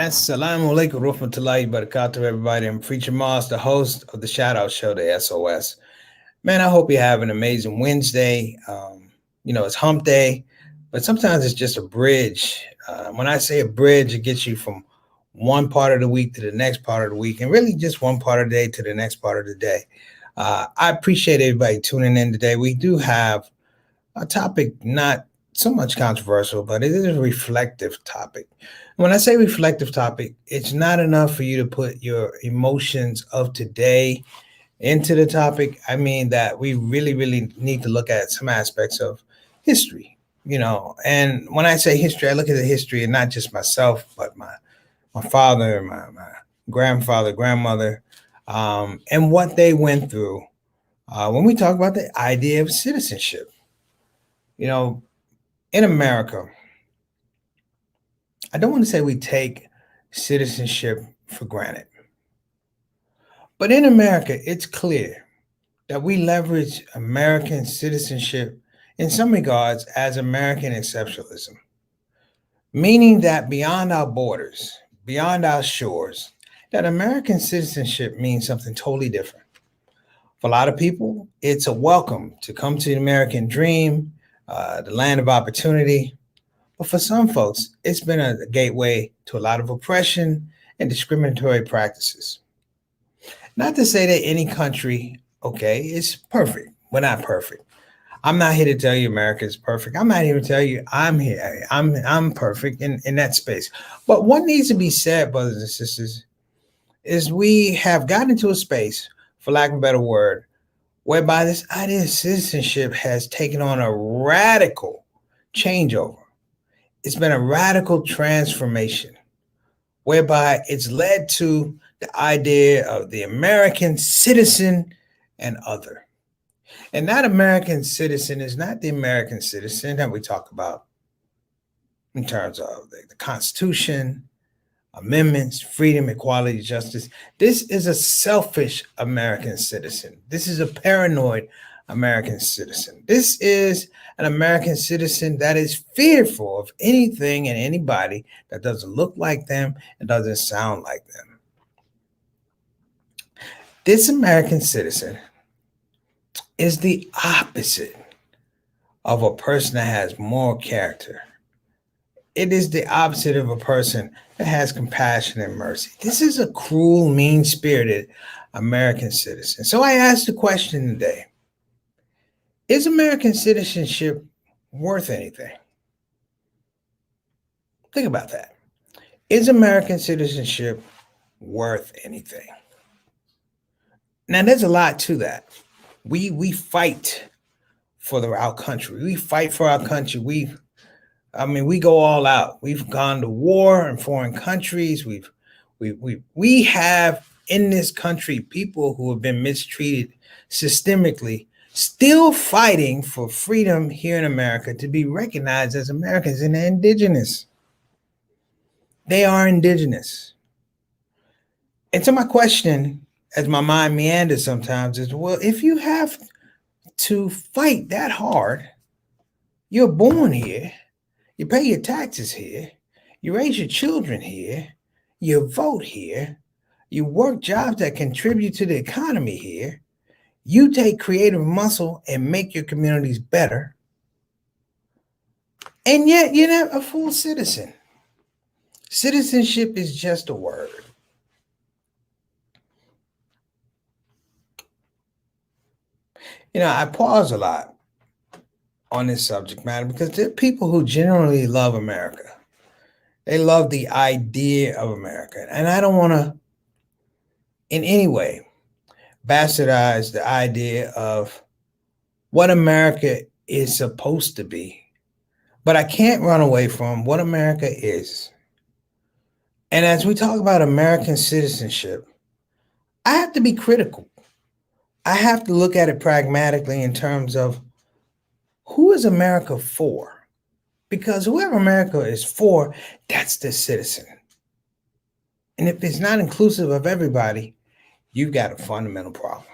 Assalamu alaikum warahmatullahi wabarakatuh, everybody. I'm Preacher Moss, the host of the ShOUT show, the SOS. Man, I hope you have an amazing Wednesday. It's hump day, but sometimes it's just a bridge. When I say a bridge, it gets you from one part of the week to the next part of the week, and really just one part of the day to the next part of the day. I appreciate everybody tuning in today. We do have a topic not so much controversial, but it is a reflective topic. When I say reflective topic, it's not enough for you to put your emotions of today into the topic. I mean that we really, really need to look at some aspects of history, And when I say history, I look at the history and not just myself, but my father, my grandfather, grandmother, and what they went through when we talk about the idea of citizenship. In America, I don't want to say we take citizenship for granted, but in America, it's clear that we leverage American citizenship in some regards as American exceptionalism, meaning that beyond our borders, beyond our shores, that American citizenship means something totally different. For a lot of people, it's a welcome to come to the American dream, the land of opportunity. But for some folks, it's been a gateway to a lot of oppression and discriminatory practices. Not to say that any country, is perfect. We're not perfect. I'm not here to tell you America is perfect. I'm not here to tell you I'm here. I'm perfect in that space. But what needs to be said, brothers and sisters, is we have gotten into a space, for lack of a better word, whereby this idea of citizenship has taken on a radical changeover. It's been a radical transformation whereby it's led to the idea of the American citizen and other. And that American citizen is not the American citizen that we talk about in terms of the Constitution, amendments, freedom, equality, justice. This is a selfish American citizen. This is a paranoid American citizen. This is an American citizen that is fearful of anything and anybody that doesn't look like them and doesn't sound like them. This American citizen is the opposite of a person that has moral character. It is the opposite of a person that has compassion and mercy. This is a cruel, mean-spirited American citizen. So I asked the question today, is American citizenship worth anything? Think about that. Is American citizenship worth anything? Now, there's a lot to that. We fight for our country. We fight for our country. We go all out. We've gone to war in foreign countries. We have in this country people who have been mistreated systemically, still fighting for freedom here in America to be recognized as Americans, and they're indigenous. They are indigenous. And so my question, as my mind meanders sometimes, is, well, if you have to fight that hard, you're born here, you pay your taxes here, you raise your children here, you vote here, you work jobs that contribute to the economy here, you take creative muscle and make your communities better, and yet you're not a full citizen. Citizenship is just a word. I pause a lot on this subject matter because there are people who generally love America. They love the idea of America. And I don't want to in any way bastardize the idea of what America is supposed to be. But I can't run away from what America is. And as we talk about American citizenship, I have to be critical. I have to look at it pragmatically in terms of who is America for? Because whoever America is for, that's the citizen. And if it's not inclusive of everybody, you've got a fundamental problem.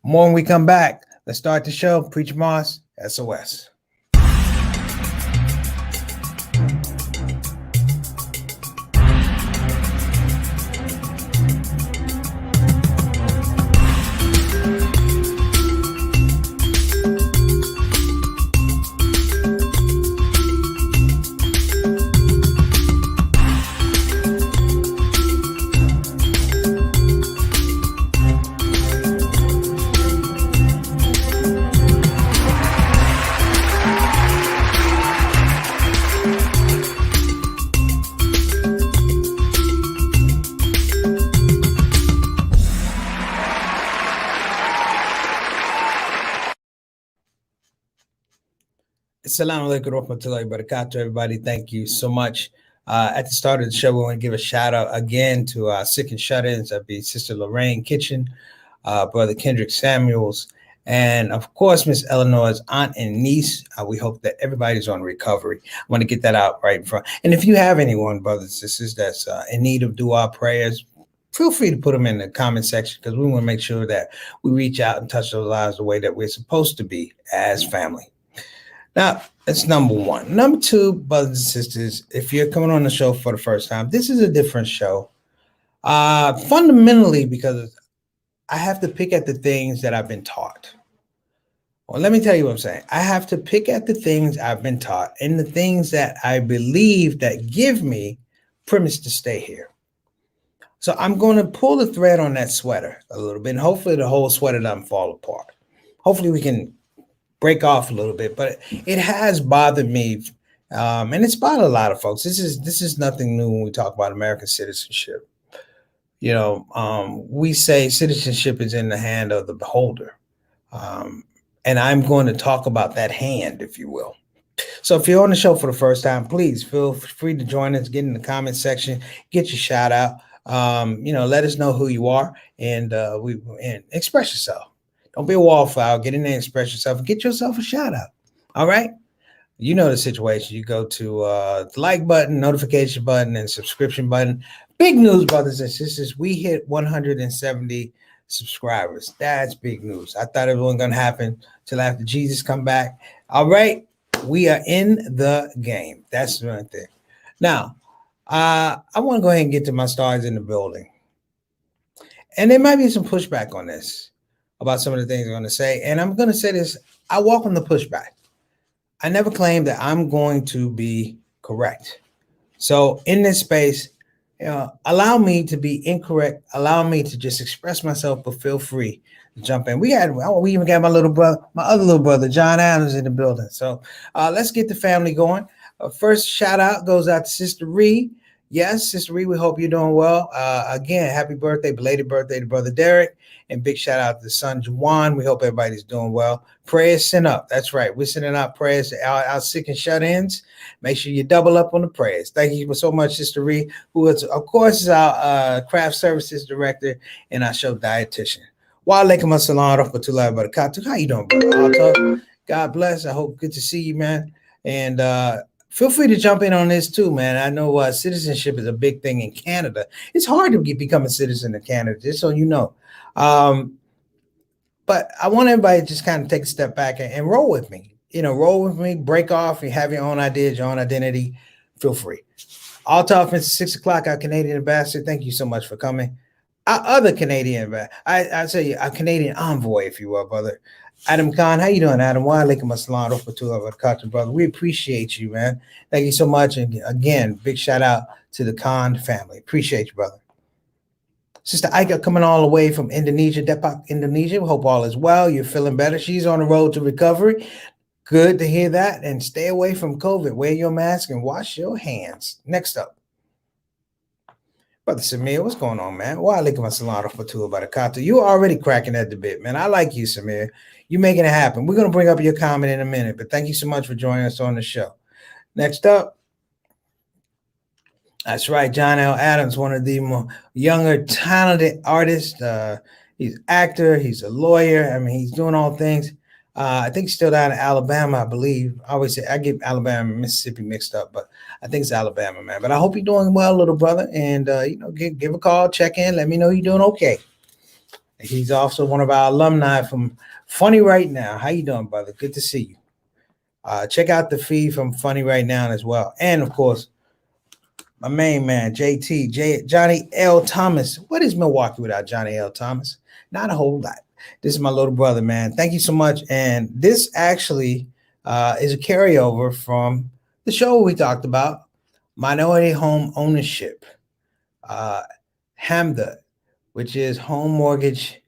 More when we come back. Let's start the show. Preacher Moss, SOS. Assalamu alaikum warahmatullahi wabarakatuh, everybody. Thank you so much. At the start of the show, we want to give a shout out again to our sick and shut-ins. That'd be Sister Lorraine Kitchen, Brother Kendrick Samuels, and of course, Miss Eleanor's aunt and niece. We hope that everybody's on recovery. I want to get that out right in front. And if you have anyone, brothers and sisters, that's in need of dua prayers, feel free to put them in the comment section because we want to make sure that we reach out and touch those lives the way that we're supposed to be as family. Now, that's number one. Number two, brothers and sisters, if you're coming on the show for the first time, this is a different show. Fundamentally, because I have to pick at the things that I've been taught. Well, let me tell you what I'm saying. I have to pick at the things I've been taught and the things that I believe that give me premise to stay here. So I'm going to pull the thread on that sweater a little bit, and hopefully the whole sweater doesn't fall apart. Hopefully we can break off a little bit, but it has bothered me, and it's bothered a lot of folks. This is nothing new when we talk about American citizenship. You know, we say citizenship is in the hand of the beholder, and I'm going to talk about that hand, if you will. So if you're on the show for the first time, please feel free to join us. Get in the comment section, get your shout out. Let us know who you are, and express yourself. Don't be a wallflower. Get in there and express yourself and get yourself a shout out. All right. You know the situation. You go to the like button, notification button, and subscription button. Big news, brothers and sisters. We hit 170 subscribers. That's big news. I thought it wasn't going to happen till after Jesus come back. All right. We are in the game. That's the right thing. Now, I want to go ahead and get to my stars in the building. And there might be some pushback on this about some of the things I'm going to say. And I'm going to say this. I welcome the pushback. I never claim that I'm going to be correct. So in this space, allow me to be incorrect. Allow me to just express myself, but feel free to jump in. We even got my other little brother, John Adams, in the building. So let's get the family going. First shout out goes out to Sister Ree. Yes, Sister Ree, we hope you're doing well. Again, happy birthday, belated birthday to Brother Derek. And big shout out to the son, Juwan. We hope everybody's doing well. Prayers sent up. That's right. We're sending out prayers to our sick and shut-ins. Make sure you double up on the prayers. Thank you so much, Sister Ree, who is, of course, is our craft services director and our show dietitian. Wa alaikum assalam wa rahmatullahi wa barakatuh. How you doing, brother? God bless. I hope good to see you, man. And feel free to jump in on this too, man. I know citizenship is a big thing in Canada. It's hard to become a citizen in Canada, just so you know. But I want everybody to just kind of take a step back and roll with me. Roll with me, break off. You have your own ideas, your own identity. Feel free. All talk since 6 o'clock, our Canadian ambassador. Thank you so much for coming. Our other Canadian, I say our Canadian envoy, if you will, brother. Adam Khan, how you doing, Adam? Wa alaikum assalam wa rahmatullahi wa barakatuh, brother. We appreciate you, man. Thank you so much. And again, big shout out to the Khan family. Appreciate you, brother. Sister Ika coming all the way from Indonesia, Depok, Indonesia. We hope all is well. You're feeling better. She's on the road to recovery. Good to hear that. And stay away from COVID. Wear your mask and wash your hands. Next up, Brother Samir, what's going on, man? Wa alaikum assalam wa rahmatullahi wa barakatuh. You already cracking at the bit, man. I like you, Samir. You making it happen. We're going to bring up your comment in a minute, but thank you so much for joining us on the show. Next up, that's right, John L. Adams, one of the more younger, talented artists. He's an actor. He's a lawyer. I mean, he's doing all things. I think he's still down in Alabama, I believe. I always say I get Alabama and Mississippi mixed up, but I think it's Alabama, man. But I hope you're doing well, little brother. And, give a call, check in. Let me know you're doing okay. He's also one of our alumni from Funny Right Now. How you doing, brother? Good to see you. Check out the feed from Funny Right Now as well. And, of course, my main man, Johnny L. Thomas. What is Milwaukee without Johnny L. Thomas? Not a whole lot. This is my little brother, man. Thank you so much. And this actually is a carryover from the show we talked about, minority home ownership, HAMDA, which is Home Mortgage,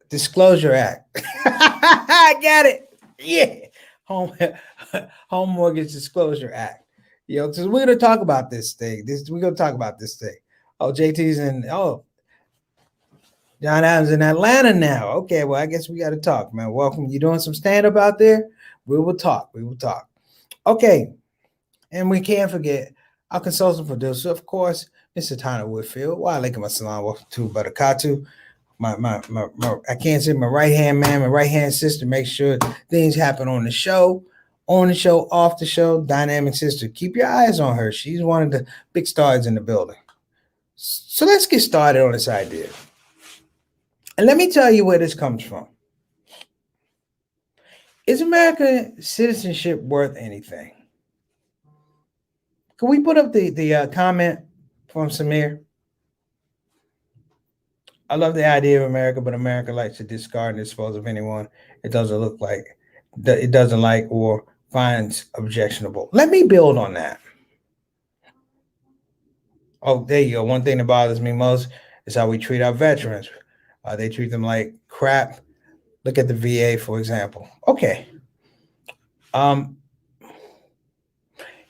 Disclosure Act. I got it. Yeah. Home Mortgage Disclosure Act. So we're going to talk about this thing. We're going to talk about this thing. Oh, JT's in. Oh, John Adams in Atlanta now. Okay, well, I guess we got to talk, man. Welcome. You doing some stand up out there? We will talk. We will talk. Okay, and we can't forget our consultant producer, of course, Mr. Tyler Whitfield. Wa alaikum assalam wa to barakatuh. I can't say my right hand man, my right hand sister. Make sure things happen on the show, off the show. Dynamic sister. Keep your eyes on her. She's one of the big stars in the building. So let's get started on this idea. And let me tell you where this comes from. Is American citizenship worth anything? Can we put up the comment from Samir? I love the idea of America, but America likes to discard and dispose of anyone it doesn't look like, it doesn't like, or finds objectionable. Let me build on that. Oh, there you go. One thing that bothers me most is how we treat our veterans. They treat them like crap. Look at the VA, for example. Okay.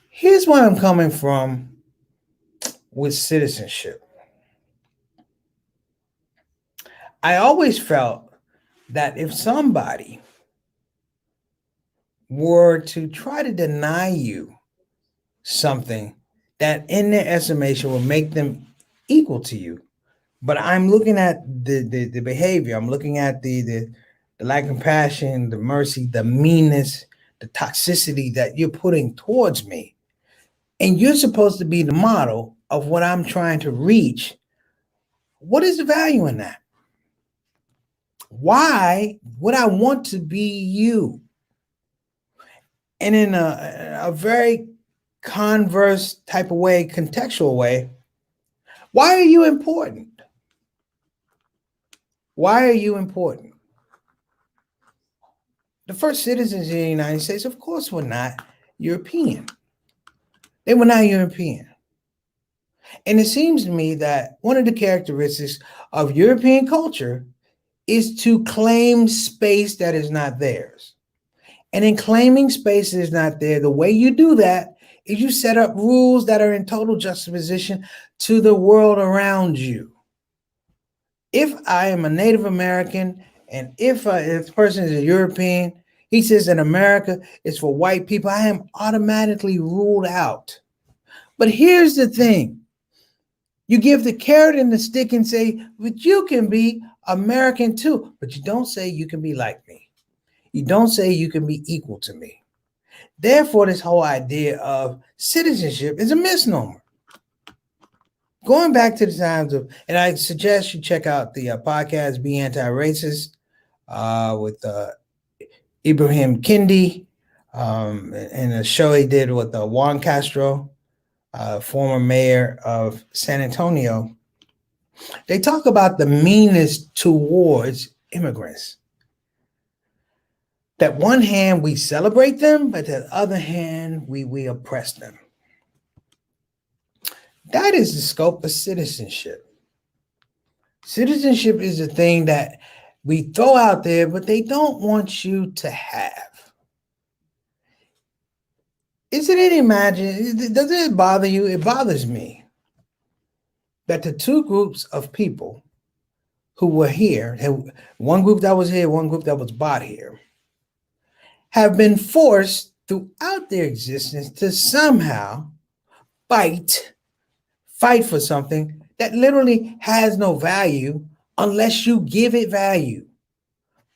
Here's where I'm coming from with citizenship. I always felt that if somebody were to try to deny you something that in their estimation will make them equal to you, but I'm looking at the behavior, I'm looking at the lack of compassion, the mercy, the meanness, the toxicity that you're putting towards me, and you're supposed to be the model of what I'm trying to reach, what is the value in that? Why would I want to be you? And in a very converse type of way, contextual way, why are you important? Why are you important? The first citizens of the United States, of course, were not European. They were not European. And it seems to me that one of the characteristics of European culture is to claim space that is not theirs. And in claiming space that is not there, the way you do that is you set up rules that are in total juxtaposition to the world around you. If I am a Native American and if this person is a European, he says that America is for white people, I am automatically ruled out. But here's the thing. You give the carrot and the stick and say, but you can be American too, but you don't say you can be like me. You don't say you can be equal to me. Therefore, this whole idea of citizenship is a misnomer. Going back to the times of, and I suggest you check out the podcast, Be Anti-Racist, with Ibrahim Kendi, and a show he did with Juan Castro, former mayor of San Antonio. They talk about the meanness towards immigrants. That one hand we celebrate them, but the other hand we oppress them. That is the scope of citizenship. Citizenship is the thing that we throw out there, but they don't want you to have. Is it any imagine? Does it bother you? It bothers me that the two groups of people who were here, one group that was here, one group that was brought here, have been forced throughout their existence to somehow fight for something that literally has no value unless you give it value,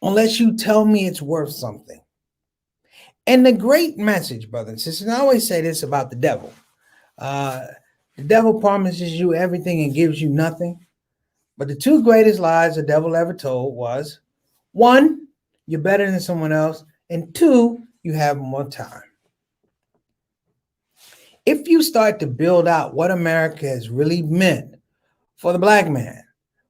unless you tell me it's worth something. And the great message, brothers and sisters, and I always say this about the devil. The devil promises you everything and gives you nothing. But the two greatest lies the devil ever told was, one, you're better than someone else, and two, you have more time. If you start to build out what America has really meant for the Black man,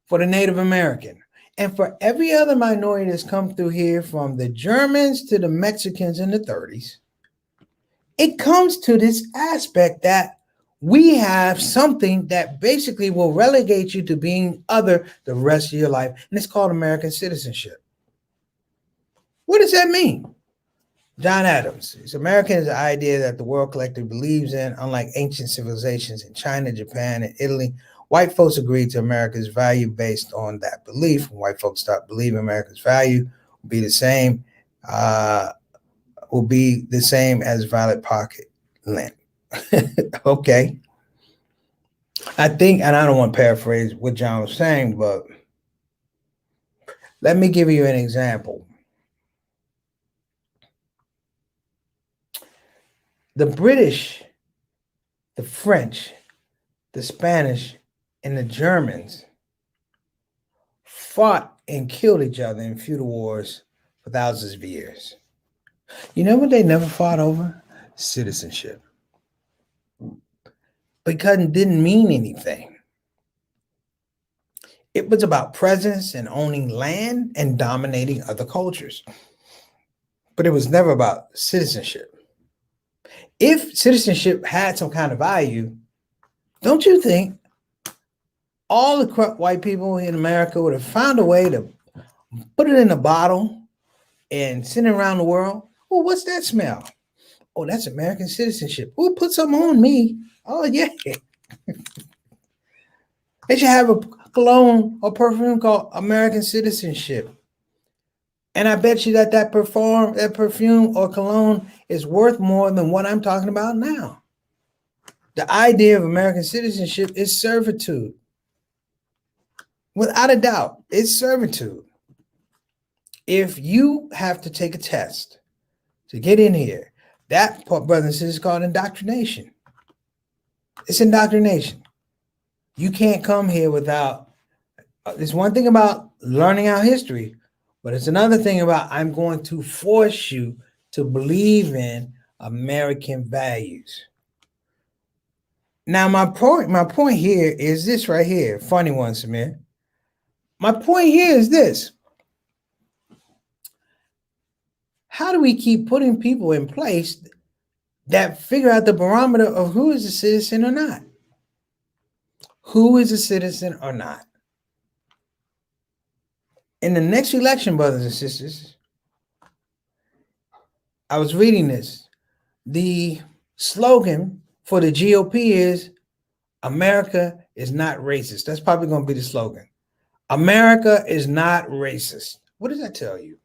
for the Native American, and for every other minority that's come through here, from the Germans to the Mexicans in the 30s, it comes to this aspect that we have something that basically will relegate you to being other the rest of your life, and it's called American citizenship. What does that mean? John Adams, it's American is the idea that the world collectively believes in, unlike ancient civilizations in China, Japan, and Italy, White folks agreed to America's value based on that belief. When white folks start believing America's value will be the same, as valid pocket lint. Okay. I think, and I don't want to paraphrase what John was saying, but let me give you an example. The British, the French, the Spanish, and the Germans fought and killed each other in feudal wars for thousands of years. You know what they never fought over? Citizenship. Because it didn't mean anything. It was about presence and owning land and dominating other cultures. But it was never about citizenship. If citizenship had some kind of value, don't you think all the white people in America would have found a way to put it in a bottle and send it around the world? Oh, what's that smell? Oh, that's American citizenship. Oh, put some on me. Oh, yeah. They should have a cologne or perfume called American Citizenship. And I bet you that perfume or cologne is worth more than what I'm talking about now. The idea of American citizenship is servitude. Without a doubt, it's servitude. If you have to take a test to get in here, that, brothers and sisters, is called indoctrination. It's indoctrination. You can't come here without, there's one thing about learning our history, but it's another thing about I'm going to force you to believe in American values. Now, my point here is this right here. Funny one, Samir. My point here is this. How do we keep putting people in place that figure out the barometer of who is a citizen or not? Who is a citizen or not? In the next election, brothers and sisters, I was reading this. The slogan for the GOP is America is not racist. That's probably going to be the slogan. America is not racist. What does that tell you?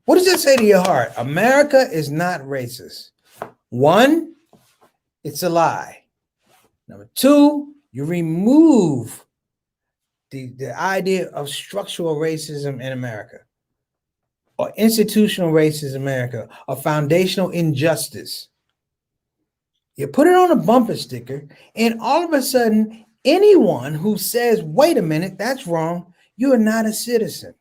What does that say to your heart? America is not racist. One, it's a lie. Number two, you remove the idea of structural racism in America or institutional racism in America or foundational injustice. You put it on a bumper sticker, and all of a sudden, anyone who says, wait a minute, that's wrong, you are not a citizen.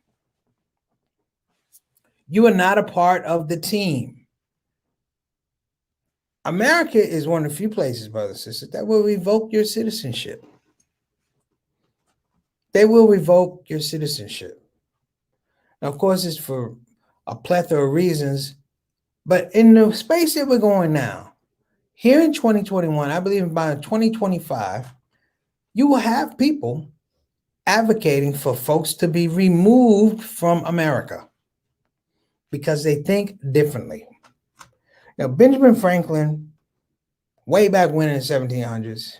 You are not a part of the team. America is one of the few places, brothers and sisters, that will revoke your citizenship. They will revoke your citizenship. Now, of course, it's for a plethora of reasons, but in the space that we're going now, here in 2021, I believe by 2025, you will have people advocating for folks to be removed from America because they think differently. Now, Benjamin Franklin, way back when in the 1700s,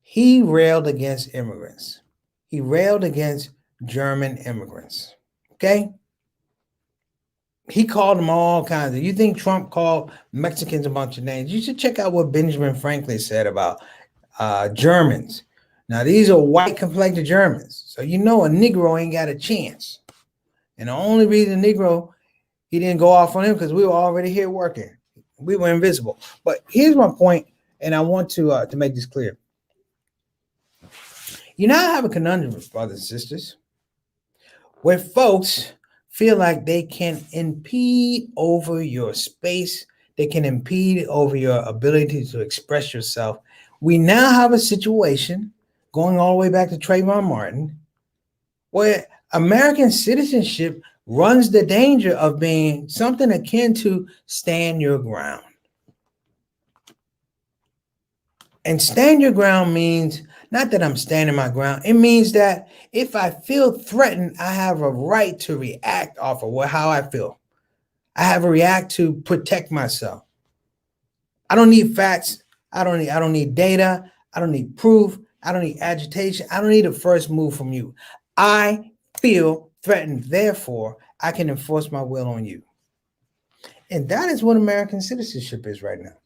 he railed against immigrants. He railed against German immigrants, okay? He called them all kinds of, you think Trump called Mexicans a bunch of names? You should check out what Benjamin Franklin said about Germans. Now, these are white complected Germans. So you know a Negro ain't got a chance. And the only reason Negro, he didn't go off on him because we were already here working. We were invisible. But here's my point, and I want to make this clear. You now have a conundrum, brothers and sisters, where folks feel like they can impede over your space. They can impede over your ability to express yourself. We now have a situation going all the way back to Trayvon Martin, where American citizenship runs the danger of being something akin to stand your ground. And stand your ground means not that I'm standing my ground. It means that if I feel threatened, I have a right to react off of how I feel. I have a react to protect myself. I don't need facts. I don't need data. I don't need proof. I don't need agitation. I don't need a first move from you. I feel threatened. Therefore, I can enforce my will on you. And that is what American citizenship is right now.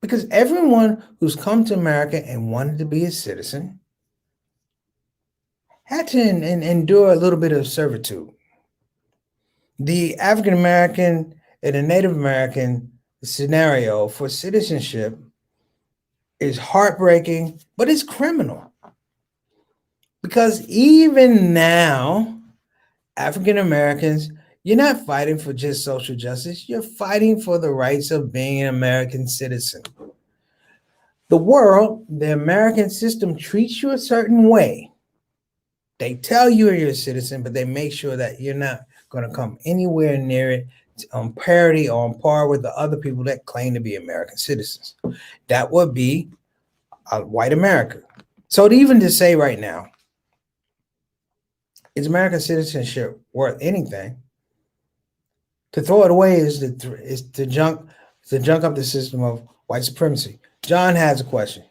Because everyone who's come to America and wanted to be a citizen had to endure a little bit of servitude. The African American and the Native American scenario for citizenship is heartbreaking, but it's criminal. Because even now, African Americans, you're not fighting for just social justice, you're fighting for the rights of being an American citizen. The world, the American system treats you a certain way. They tell you you're a citizen, but they make sure that you're not going to come anywhere near it on parity or on par with the other people that claim to be American citizens. That would be white America. So to even to say right now, is American citizenship worth anything? To throw it away is to junk up the system of white supremacy. John has a question.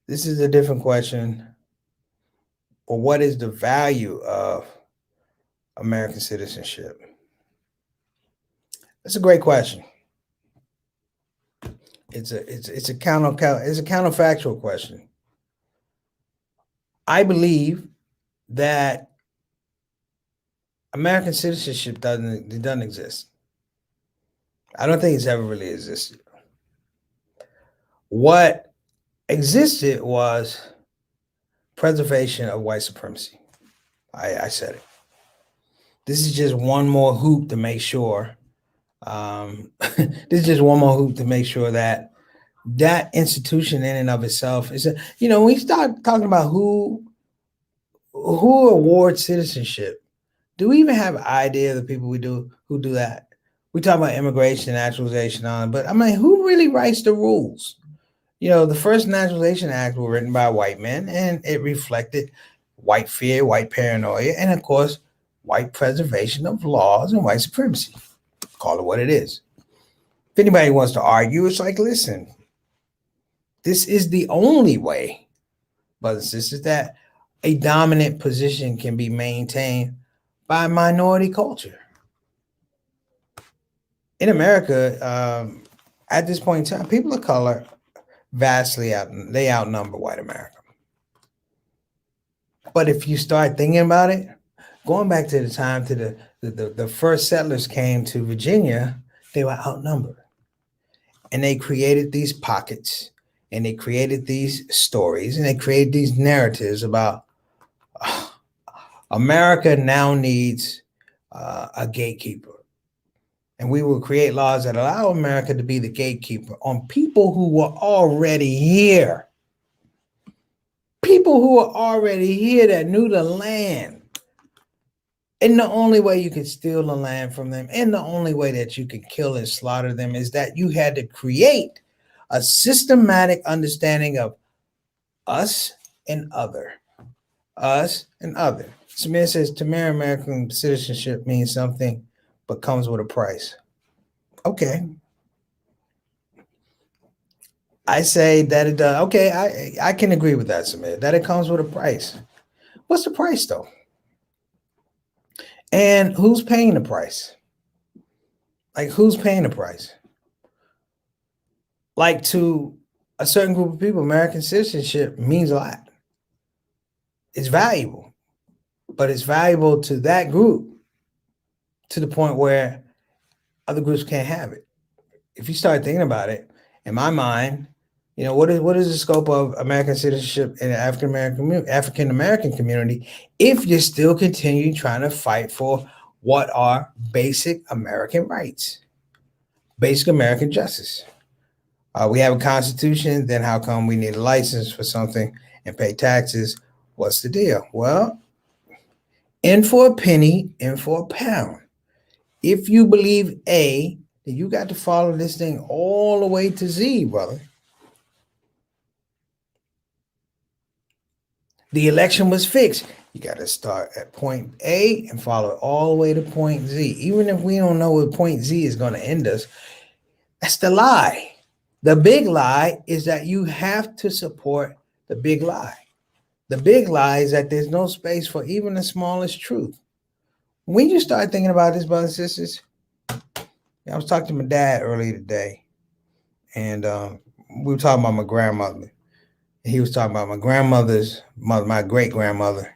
This is a different question. But what is the value of American citizenship? That's a great question. It's a counterfactual question. I believe that American citizenship doesn't exist. I don't think it's ever really existed. What existed was preservation of white supremacy. I said it. This is just one more hoop to make sure. This is just one more hoop to make sure that that institution in and of itself is when we start talking about who awards citizenship, do we even have an idea of the people who do that? We talk about immigration, naturalization on, but I mean, who really writes the rules? The first Naturalization Act was written by white men, and it reflected white fear, white paranoia, and of course, white preservation of laws and white supremacy. Call it what it is. If anybody wants to argue, it's like, listen, this is the only way, brothers and sisters, that a dominant position can be maintained by minority culture. In America, at this point in time, people of color they outnumber white America. But if you start thinking about it, going back to the time to the first settlers came to Virginia, they were outnumbered. And they created these pockets, and they created these stories, and they created these narratives about America now needs a gatekeeper. And we will create laws that allow America to be the gatekeeper on people who were already here. People who were already here that knew the land. And the only way you could steal the land from them, and the only way that you could kill and slaughter them, is that you had to create a systematic understanding of us and other. Us and other. Samir says, to marry American citizenship means something, but comes with a price. Okay. I say that it does. Okay, I can agree with that, Samir, that it comes with a price. What's the price, though? And who's paying the price? Like, who's paying the price? Like, to a certain group of people, American citizenship means a lot. It's valuable, but it's valuable to that group to the point where other groups can't have it. If you start thinking about it, in my mind, what is the scope of American citizenship in the African American community if you still continue trying to fight for what are basic American rights, basic American justice? We have a constitution, then how come we need a license for something and pay taxes? What's the deal? Well, in for a penny, in for a pound. If you believe A, then you got to follow this thing all the way to Z, brother. The election was fixed. You got to start at point A and follow it all the way to point Z. Even if we don't know what point Z is going to end us, That's the lie. The big lie is that you have to support the big lie. The big lie is that there's no space for even the smallest truth. When you start thinking about this, brothers and sisters, I was talking to my dad earlier today, and we were talking about my grandmother. He was talking about my grandmother's mother, my great grandmother,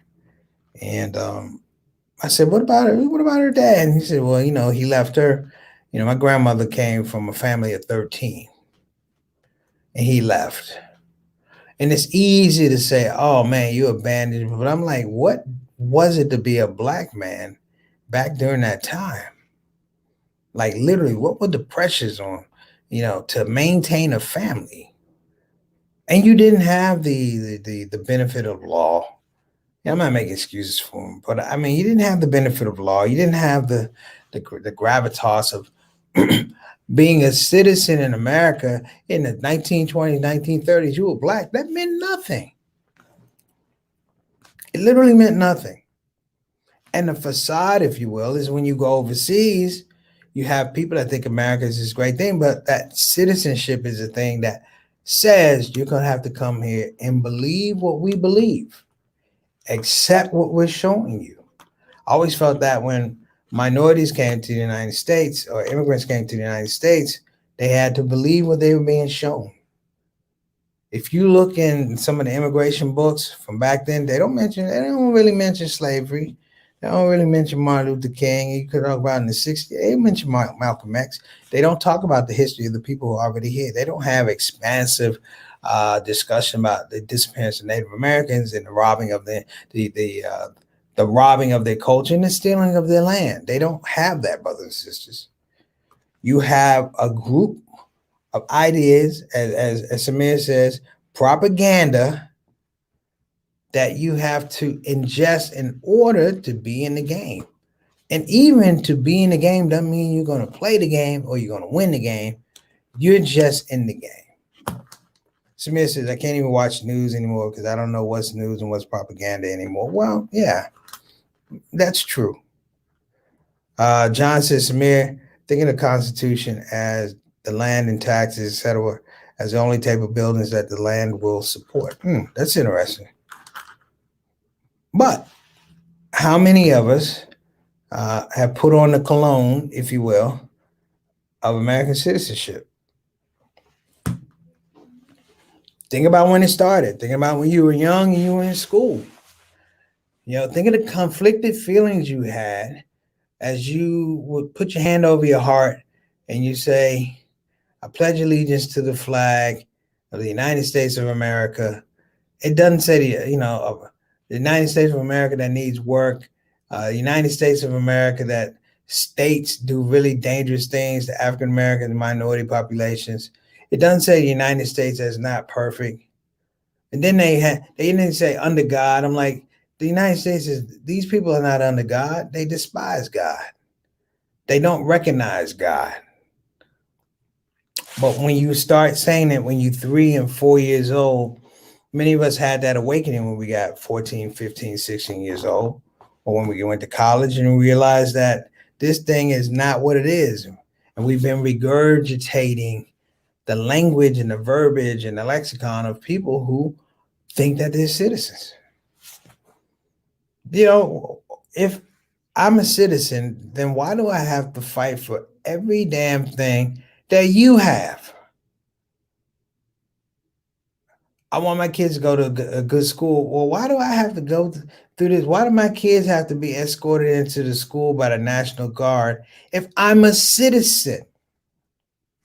and I said, "What about her? What about her dad?" And he said, "Well, he left her. My grandmother came from a family of 13, and he left." And it's easy to say, "Oh man, you abandoned," but I'm like, what was it to be a black man back during that time? Like literally, what were the pressures on, to maintain a family? And you didn't have the benefit of law. Yeah, I'm not making excuses for him, but I mean, you didn't have the benefit of law. You didn't have the gravitas of being a citizen in America in the 1920s, 1930s. You were black. That meant nothing. It literally meant nothing. And the facade, if you will, is when you go overseas, you have people that think America is this great thing, but that citizenship is a thing that says you're going to have to come here and believe what we believe, accept what we're showing you. I always felt that when minorities came to the United States or immigrants came to the United States, they had to believe what they were being shown. If you look in some of the immigration books from back then, they don't really mention slavery. They don't really mention Martin Luther King. You could talk about in the 60s, they mention Malcolm X. They don't talk about the history of the people who are already here. They don't have expansive discussion about the disappearance of Native Americans and the robbing of the robbing of their culture and the stealing of their land. They don't have that, brothers and sisters. You have a group of ideas, as Samir says, propaganda that you have to ingest in order to be in the game. And even to be in the game doesn't mean you're going to play the game or you're going to win the game. You're just in the game. Samir says, I can't even watch news anymore because I don't know what's news and what's propaganda anymore. Well, yeah, that's true. John says, Samir, thinking of the Constitution as the land and taxes, etc., as the only type of buildings that the land will support. That's interesting. But how many of us have put on the cologne, if you will, of American citizenship? Think about when it started. Think about when you were young and you were in school. Think of the conflicted feelings you had as you would put your hand over your heart and you say, I pledge allegiance to the flag of the United States of America. It doesn't say the United States of America that needs work, the United States of America that states do really dangerous things to African American and minority populations. It doesn't say the United States is not perfect. And then they didn't say under God. I'm like, the United States these people are not under God. They despise God. They don't recognize God. But when you start saying it when you're 3 and 4 years old, many of us had that awakening when we got 14, 15, 16 years old, or when we went to college and we realized that this thing is not what it is. And we've been regurgitating the language and the verbiage and the lexicon of people who think that they're citizens. If I'm a citizen, then why do I have to fight for every damn thing that you have? I want my kids to go to a good school. Well, why do I have to go through this? Why do my kids have to be escorted into the school by the National Guard if I'm a citizen?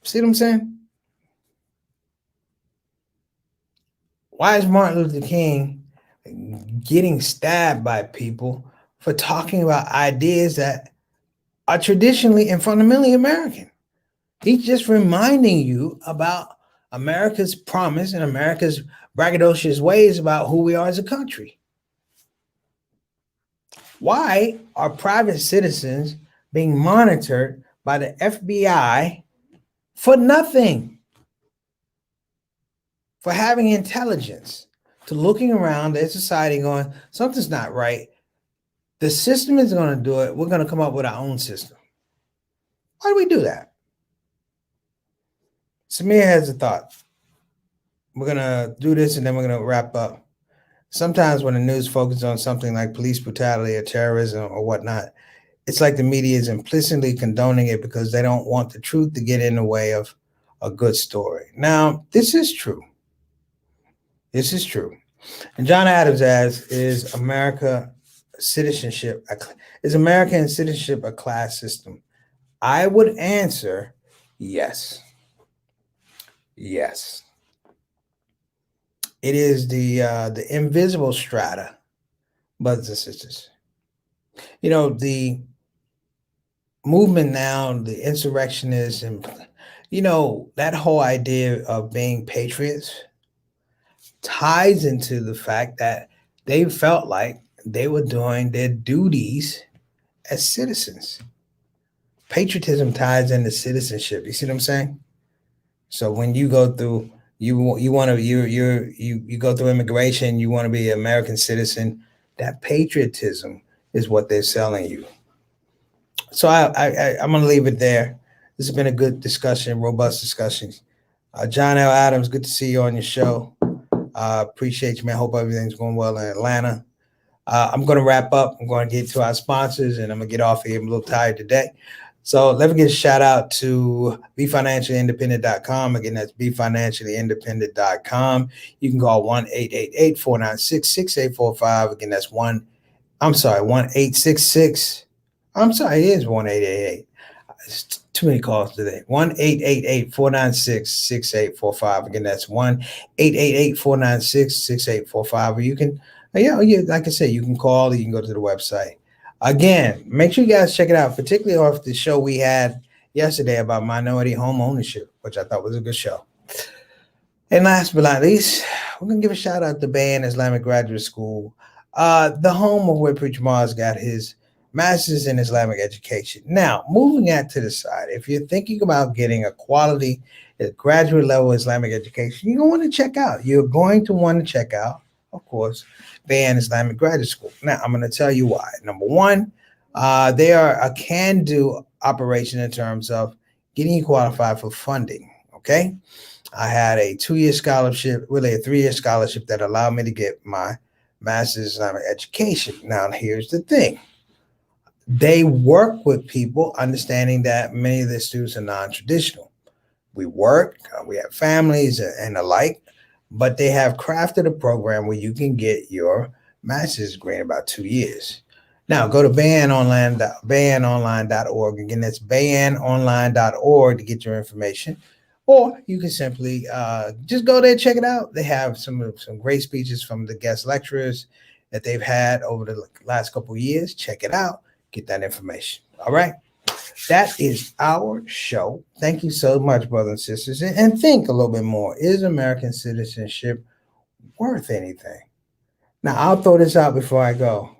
See what I'm saying? Why is Martin Luther King getting stabbed by people for talking about ideas that are traditionally and fundamentally American? He's just reminding you about America's promise and America's braggadocious ways about who we are as a country. Why are private citizens being monitored by the FBI for nothing? For having intelligence, to looking around their society going, something's not right. The system is going to do it. We're going to come up with our own system. Why do we do that? Samir has a thought. We're going to do this and then we're going to wrap up. Sometimes when the news focuses on something like police brutality or terrorism or whatnot, it's like the media is implicitly condoning it because they don't want the truth to get in the way of a good story. Now, this is true. This is true. And John Adams asks, is American citizenship a class system? I would answer yes. Yes. It is the invisible strata, brothers and sisters. You know, the movement now, the insurrectionists, and that whole idea of being patriots ties into the fact that they felt like they were doing their duties as citizens. Patriotism ties into citizenship. You see what I'm saying? So when you go through, you go through immigration, you want to be an American citizen. That patriotism is what they're selling you. So I'm going to leave it there. This has been a good discussion, robust discussion. John L. Adams, good to see you on your show. Appreciate you, man. Hope everything's going well in Atlanta. I'm going to wrap up. I'm going to get to our sponsors, and I'm going to get off here. I'm a little tired today. So let me give a shout out to BeFinanciallyIndependent.com. Again, that's BeFinanciallyIndependent.com. You can call 1-888-496-6845. Again, that's 1-866. It is 1-888. It's too many calls today. 1-888-496-6845. Again, that's 1-888-496-6845. Or you can, like I said, you can call or you can go to the website. Again, make sure you guys check it out, particularly off the show we had yesterday about minority home ownership, which I thought was a good show. And last but not least, we're going to give a shout out to Bayan Islamic Graduate School, the home of where Preacher Mars got his master's in Islamic education. Now, moving that to the side, if you're thinking about getting a quality graduate level Islamic education, you're going to want to check out, of course, Bayan Islamic Graduate School. Now, I'm going to tell you why. Number one, they are a can-do operation in terms of getting you qualified for funding, okay? I had a 2-year scholarship, really a 3-year scholarship that allowed me to get my master's in Islamic education. Now, here's the thing. They work with people understanding that many of the students are non-traditional. We work, we have families and the like, but they have crafted a program where you can get your master's degree in about 2 years. Now, go to bayanonline.org. Again, that's bayanonline.org to get your information. Or you can simply just go there and check it out. They have some great speeches from the guest lecturers that they've had over the last couple of years. Check it out. Get that information. All right. That is our show. Thank you so much, brothers and sisters. And think a little bit more. Is American citizenship worth anything? Now, I'll throw this out before I go.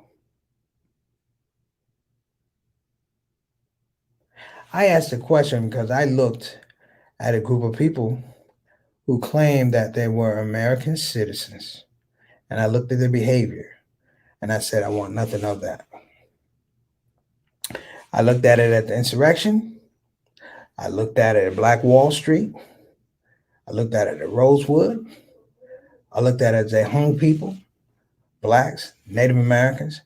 I asked a question because I looked at a group of people who claimed that they were American citizens. And I looked at their behavior. And I said, I want nothing of that. I looked at it at the insurrection. I looked at it at Black Wall Street. I looked at it at Rosewood. I looked at it as they hung people, Blacks, Native Americans.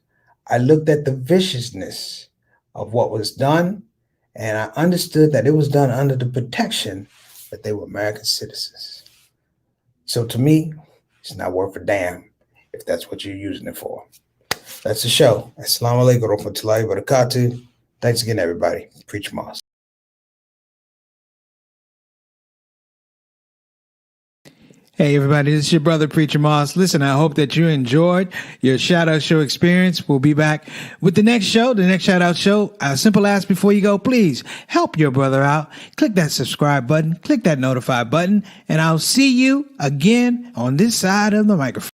I looked at the viciousness of what was done, and I understood that it was done under the protection that they were American citizens. So to me, it's not worth a damn if that's what you're using it for. That's the show. Assalamu alaikum wa rahmatullahi wa barakatuh. Thanks again, everybody. Preach Moss. Hey, everybody, this is your brother, Preacher Moss. Listen, I hope that you enjoyed your shout-out show experience. We'll be back with the next show, the next shout-out show. A simple ask before you go, please help your brother out. Click that subscribe button, click that notify button, and I'll see you again on this side of the microphone.